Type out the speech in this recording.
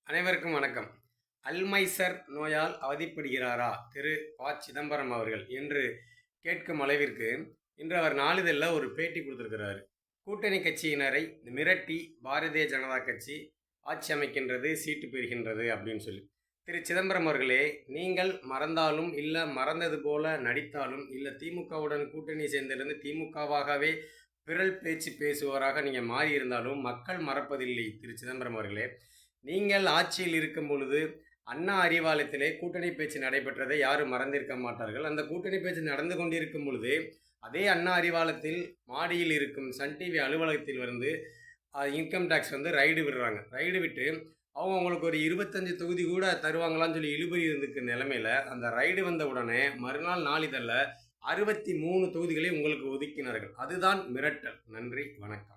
அனைவருக்கும் வணக்கம். அல்மைசர் நோயால் அவதிப்படுகிறாரா திரு ப. சிதம்பரம் அவர்கள் என்று கேட்கும் அளவிற்கு இன்று அவர் நாளிதழில் ஒரு பேட்டி கொடுத்திருக்கிறாரு. கூட்டணி கட்சியினரை மிரட்டி பாரதிய ஜனதா கட்சி ஆட்சி அமைக்கின்றது, சீட்டு பெறுகின்றது அப்படின்னு சொல்லி. திரு சிதம்பரம் அவர்களே, நீங்கள் மறந்தாலும் இல்லை மறந்தது போல நடித்தாலும் இல்லை திமுகவுடன் கூட்டணி சேர்ந்திருந்து திமுகவாகவே பிறல் பேச்சு பேசுவவராக நீங்கள் மாறியிருந்தாலும் மக்கள் மறப்பதில்லை. திரு சிதம்பரம் அவர்களே, நீங்கள் ஆட்சியில் இருக்கும் பொழுது அண்ணா அறிவாலயத்திலே கூட்டணி பேச்சு நடைபெற்றதை யாரும் மறந்திருக்க மாட்டார்கள். அந்த கூட்டணி பேச்சு நடந்து கொண்டிருக்கும் பொழுது அதே அண்ணா அறிவாலயத்தில் மாடியில் இருக்கும் சன் டிவி அலுவலகத்தில் வந்து இன்கம் டேக்ஸ் வந்து ரைடு விடுறாங்க. ரைடு விட்டு அவங்க உங்களுக்கு ஒரு 25 தொகுதி கூட தருவாங்களான்னு சொல்லி இழுபறி இருந்துக்கு நிலைமையில அந்த ரைடு வந்த உடனே மறுநாள் நாளிதழில் 63 தொகுதிகளை உங்களுக்கு ஒதுக்கினார்கள். அதுதான் மிரட்டல். நன்றி, வணக்கம்.